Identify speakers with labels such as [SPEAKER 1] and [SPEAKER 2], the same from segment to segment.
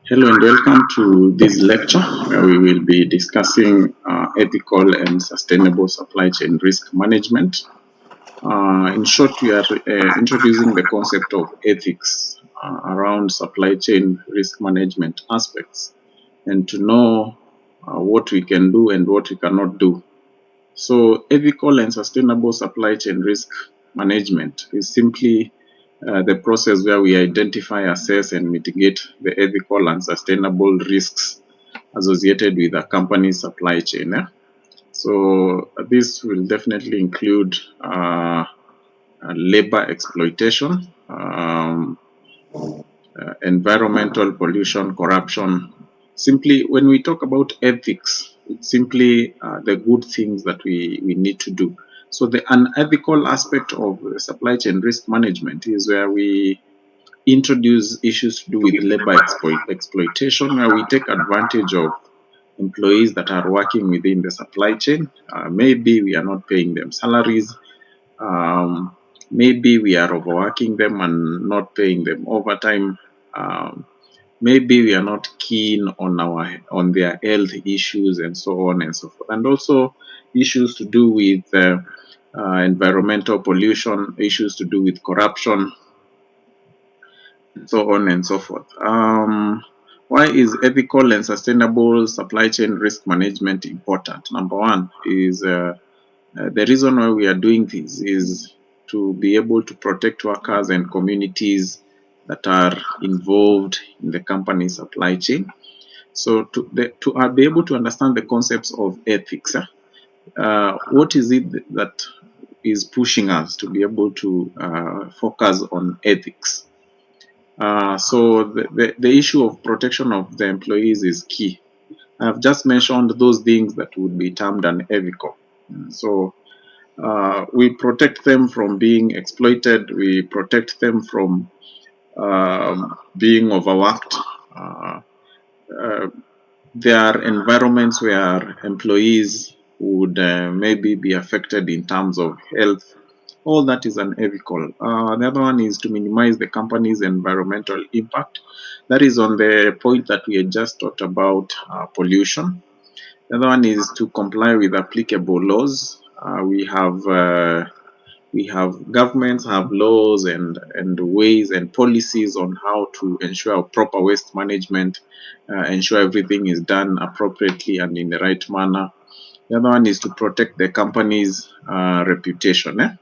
[SPEAKER 1] Hello and welcome to this lecture where we will be discussing ethical and sustainable supply chain risk management. In short, we are introducing the concept of ethics around supply chain risk management aspects and to know what we can do and what we cannot do. So, ethical and sustainable supply chain risk management is simply the process where we identify, assess, and mitigate the ethical and sustainable risks associated with a company's supply chain. So, this will definitely include labor exploitation, environmental pollution, corruption. Simply, when we talk about ethics, it's simply the good things that we need to do. So, the unethical aspect of supply chain risk management is where we introduce issues to do with labor exploitation, where we take advantage of employees that are working within the supply chain. Maybe we are not paying them salaries. Um, Maybe we are overworking them and not paying them overtime. Um, Maybe we are not keen on their health issues and so on and so forth, and also issues to do with environmental pollution, issues to do with corruption, so on and so forth. Why is ethical and sustainable supply chain risk management important? Number one is the reason why we are doing this is to be able to protect workers and communities that are involved in the company supply chain. So to be able to understand the concepts of ethics, what is it that is pushing us to be able to focus on ethics? So the issue of protection of the employees is key. I've just mentioned those things that would be termed unethical. So we protect them from being exploited. We protect them from being overworked. Uh, uh, there are environments where employees would maybe be affected in terms of health. All that is unethical. The other one is to minimize the company's environmental impact. That is on the point that we had just talked about pollution. The other one is to comply with applicable laws. We have governments have laws and ways and policies on how to ensure proper waste management, ensure everything is done appropriately and in the right manner. The other one is to protect the company's reputation.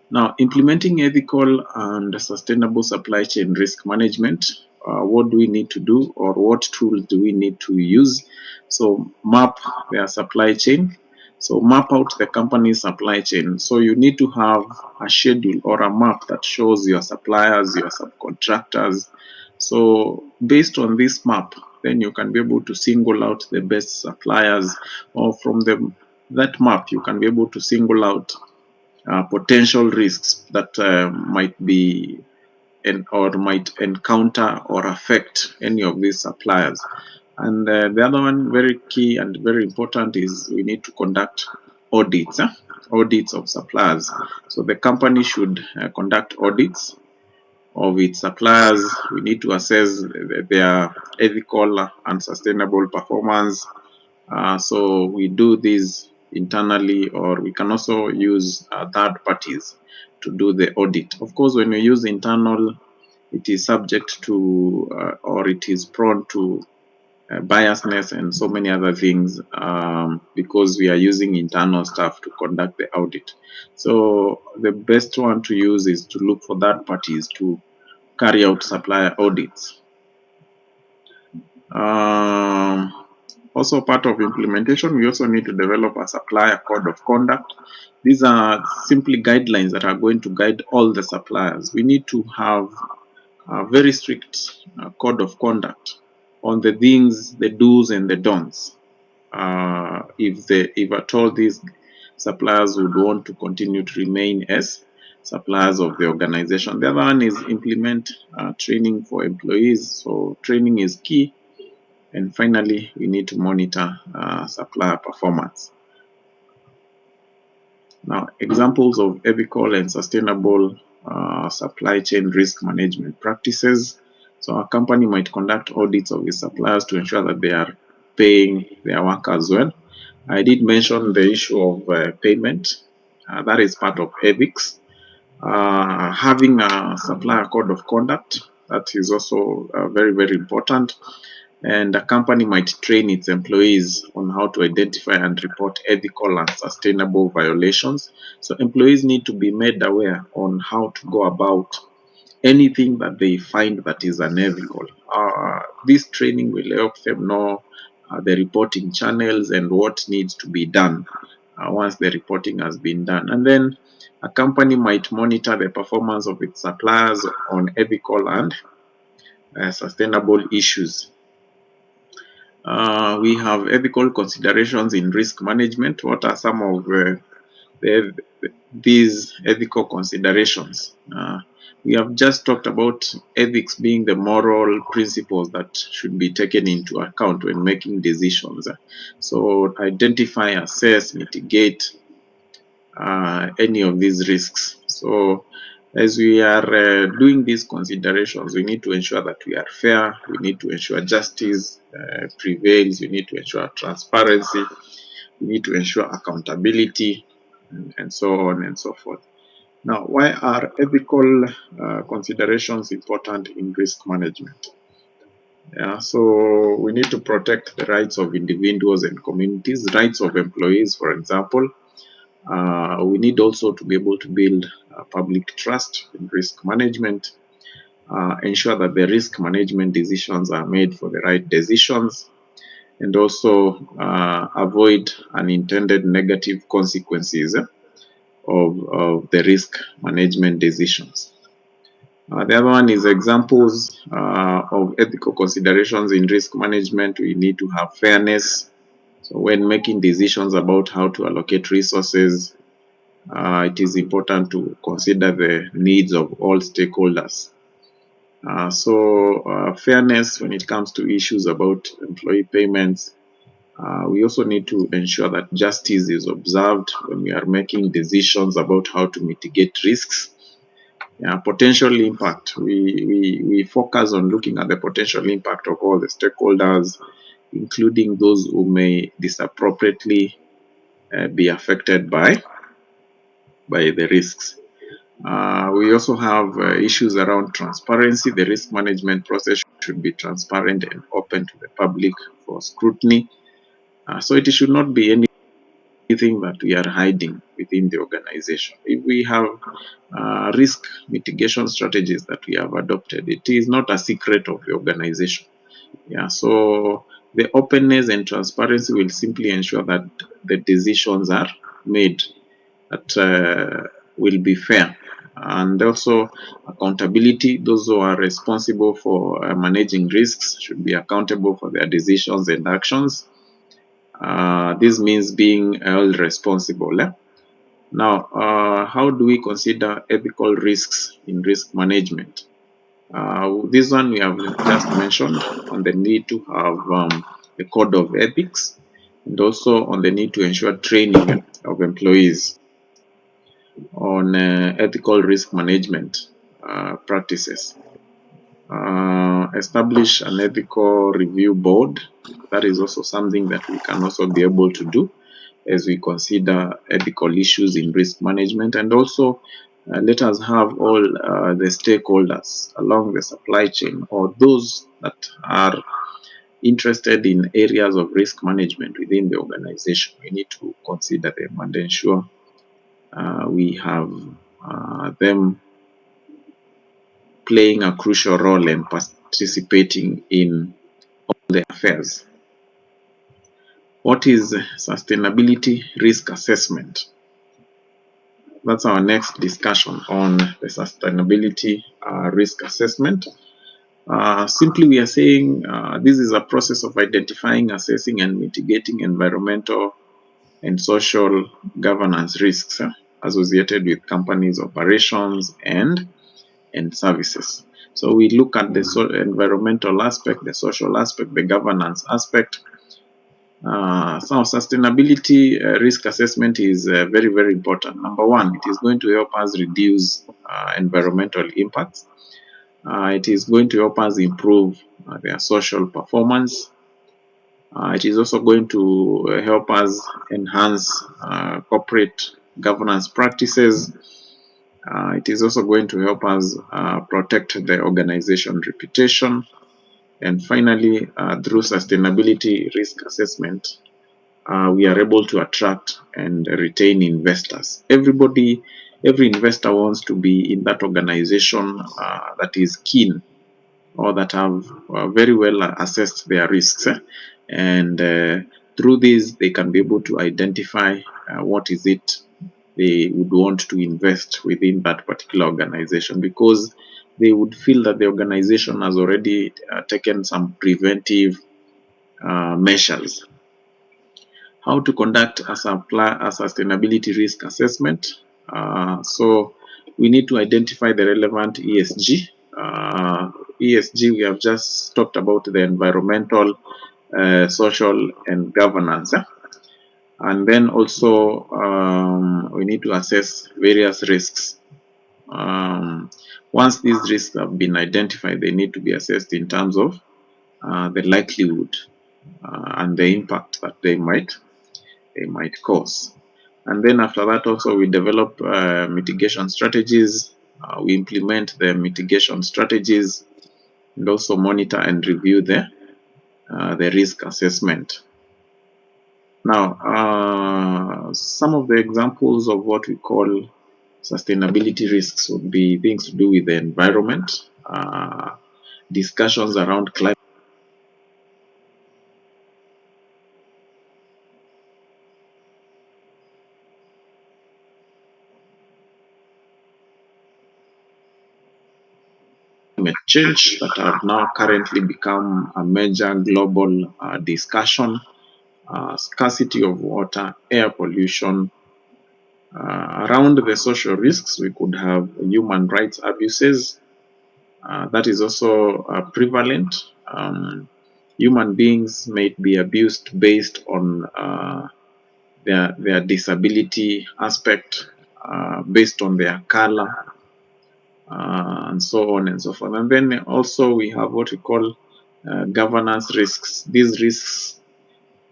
[SPEAKER 1] Now, implementing ethical and sustainable supply chain risk management, what do we need to do or what tools do we need to use? So, map their supply chain. So, map out the company's supply chain. So, you need to have a schedule or a map that shows your suppliers, your subcontractors. So, based on this map, then you can be able to single out the best suppliers, or from that map, you can be able to single out potential risks that might be or might encounter or affect any of these suppliers. And the other one, very key and very important, is we need to conduct audits, audits of suppliers. So the company should conduct audits of its suppliers. We need to assess their ethical and sustainable performance. So we do this internally, or we can also use third parties to do the audit. Of course, when you use internal, it is subject to or it is prone to biasness and so many other things, because we are using internal staff to conduct the audit. So the best one to use is to look for third parties to carry out supplier audits. Um, Also, part of implementation, we also need to develop a supplier code of conduct. These are simply guidelines that are going to guide all the suppliers. We need to have a very strict code of conduct on the things, the do's and the don'ts. If at all these suppliers would want to continue to remain as suppliers of the organization. The other one is implement training for employees. So training is key. And finally, we need to monitor supplier performance. Now, examples of ethical and sustainable supply chain risk management practices. So a company might conduct audits of its suppliers to ensure that they are paying their workers well. I did mention the issue of payment. That is part of ethics. Having a supplier code of conduct, that is also very, very important. And a company might train its employees on how to identify and report ethical and sustainable violations. So employees need to be made aware on how to go about anything that they find that is unethical. This training will help them know the reporting channels and what needs to be done once the reporting has been done. And then a company might monitor the performance of its suppliers on ethical and sustainable issues. We have ethical considerations in risk management. What are some of the, these ethical considerations? We have just talked about ethics being the moral principles that should be taken into account when making decisions. So identify, assess, mitigate any of these risks. So as we are doing these considerations, we need to ensure that we are fair, we need to ensure justice prevails, we need to ensure transparency, we need to ensure accountability, and so on and so forth. Now, why are ethical considerations important in risk management? Yeah, so we need to protect the rights of individuals and communities, rights of employees, for example. We need also to be able to build public trust in risk management, ensure that the risk management decisions are made for the right decisions, and also avoid unintended negative consequences of the risk management decisions. The other one is examples of ethical considerations in risk management. We need to have fairness. So when making decisions about how to allocate resources, it is important to consider the needs of all stakeholders. Fairness when it comes to issues about employee payments. We also need to ensure that justice is observed when we are making decisions about how to mitigate risks. Potential impact. We focus on looking at the potential impact of all the stakeholders, including those who may disappropriately be affected by the risks. We also have issues around transparency. The risk management process should be transparent and open to the public for scrutiny. So it should not be anything that we are hiding within the organization. If we have risk mitigation strategies that we have adopted, it is not a secret of the organization. Yeah, so the openness and transparency will simply ensure that the decisions are made that will be fair. And also accountability. Those who are responsible for managing risks should be accountable for their decisions and actions. This means being held responsible. Now, how do we consider ethical risks in risk management? This one we have just mentioned on the need to have a code of ethics, and also on the need to ensure training of employees on ethical risk management practices. Establish an ethical review board. That is also something that we can also be able to do as we consider ethical issues in risk management. And also let us have all the stakeholders along the supply chain, or those that are interested in areas of risk management within the organization. We need to consider them and ensure we have them playing a crucial role and participating in all the affairs. What is sustainability risk assessment? That's our next discussion on the sustainability risk assessment. Simply, we are saying this is a process of identifying, assessing, and mitigating environmental and social governance risks associated with companies' operations and services. So we look at the environmental aspect, the social aspect, the governance aspect. So sustainability risk assessment is very, very important. Number one, it is going to help us reduce environmental impacts. It is going to help us improve their social performance. It is also going to help us enhance corporate governance practices. It is also going to help us protect the organization reputation. And finally, through sustainability risk assessment, we are able to attract and retain investors. Every investor wants to be in that organization that is keen or that have very well assessed their risks. And through this, they can be able to identify what is it they would want to invest within that particular organization, because they would feel that the organization has already taken some preventive measures. How to conduct a sustainability risk assessment. So we need to identify the relevant ESG. ESG, we have just talked about the environmental, social, and governance. And then also we need to assess various risks. Once these risks have been identified, they need to be assessed in terms of the likelihood and the impact that they might cause. And then after that, also we develop mitigation strategies. We implement the mitigation strategies and also monitor and review the risk assessment. Now, some of the examples of what we call sustainability risks would be things to do with the environment, discussions around climate change that have now currently become a major global discussion. Scarcity of water, air pollution. Around the social risks, we could have human rights abuses. That is also prevalent. Human beings may be abused based on their disability aspect, based on their color, and so on and so forth. And then also we have what we call governance risks. These risks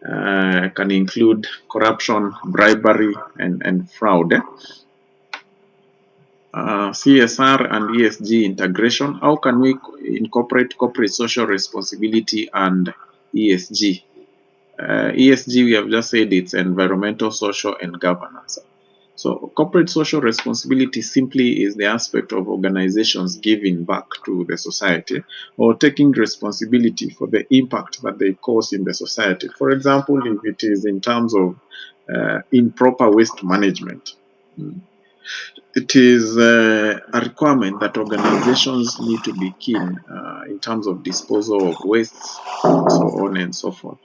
[SPEAKER 1] can include corruption, bribery, and fraud. CSR and ESG integration. How can we incorporate corporate social responsibility and ESG? ESG, we have just said it's environmental, social, and governance. So corporate social responsibility simply is the aspect of organizations giving back to the society or taking responsibility for the impact that they cause in the society. For example, if it is in terms of improper waste management, it is a requirement that organizations need to be keen in terms of disposal of wastes, so on and so forth.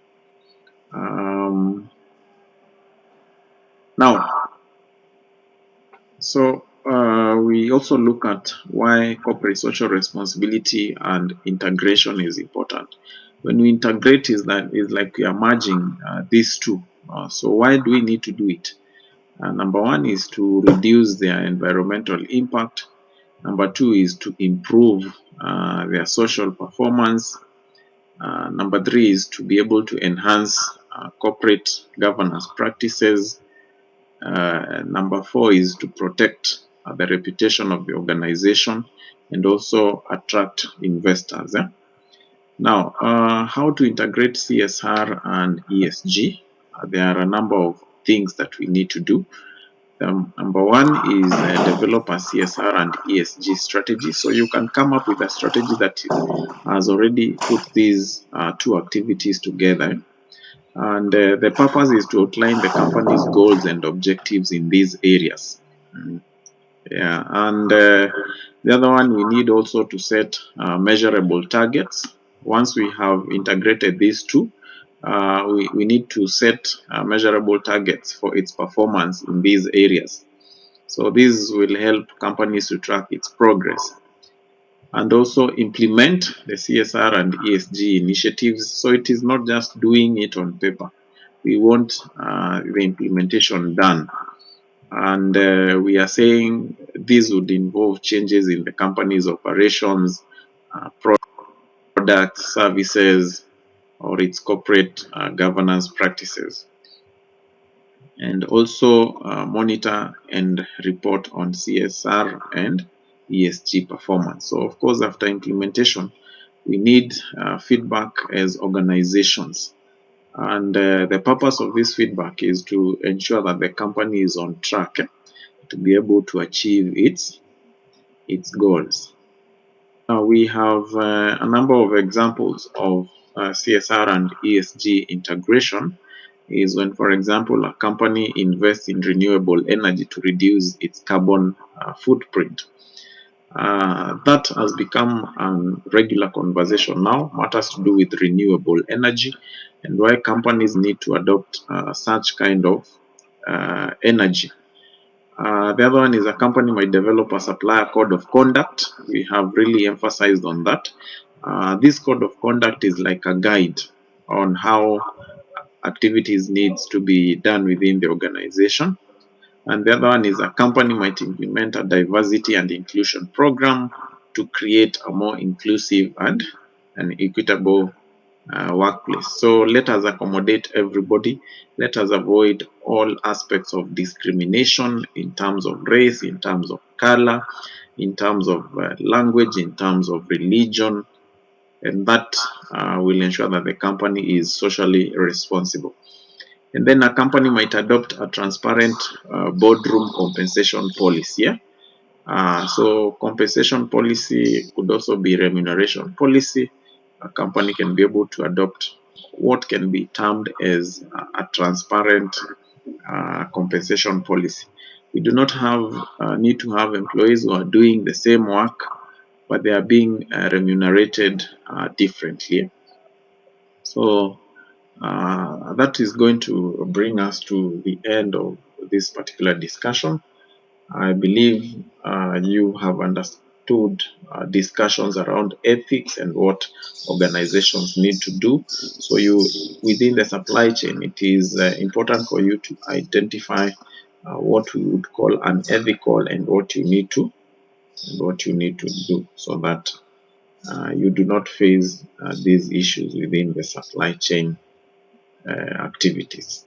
[SPEAKER 1] Now, so we also look at why corporate social responsibility and integration is important. When we integrate, is like we are merging these two. So why do we need to do it? Number one is to reduce their environmental impact. Number two is to improve their social performance. Number three is to be able to enhance corporate governance practices. Number four is to protect the reputation of the organization and also attract investors. Now, how to integrate CSR and ESG? There are a number of things that we need to do. Number one is develop a CSR and ESG strategy. So you can come up with a strategy that has already put these two activities together. And the purpose is to outline the company's goals and objectives in these areas. Yeah, and the other one, we need also to set measurable targets. Once we have integrated these two, we need to set measurable targets for its performance in these areas. So this will help companies to track its progress and also implement the CSR and ESG initiatives. So it is not just doing it on paper, we want the implementation done. And we are saying this would involve changes in the company's operations, products, services, or its corporate governance practices, and also monitor and report on CSR and ESG performance. So, of course, after implementation, we need feedback as organizations. And the purpose of this feedback is to ensure that the company is on track to be able to achieve its goals. We have a number of examples of CSR and ESG integration is when, for example, a company invests in renewable energy to reduce its carbon footprint. That has become a regular conversation now, matters to do with renewable energy and why companies need to adopt such kind of energy. The other one is a company might develop a supplier code of conduct. We have really emphasized on that. This code of conduct is like a guide on how activities needs to be done within the organization. And the other one is a company might implement a diversity and inclusion program to create a more inclusive and an equitable workplace. So let us accommodate everybody. Let us avoid all aspects of discrimination in terms of race, in terms of color, in terms of language, in terms of religion, and that will ensure that the company is socially responsible. And then a company might adopt a transparent boardroom compensation policy. Yeah? So compensation policy could also be remuneration policy. A company can be able to adopt what can be termed as a transparent compensation policy. We do not have need to have employees who are doing the same work, but they are being remunerated differently. So that is going to bring us to the end of this particular discussion. I believe you have understood discussions around ethics and what organizations need to do. So within the supply chain, it is important for you to identify what we would call unethical and what you need to do so that you do not face these issues within the supply chain activities.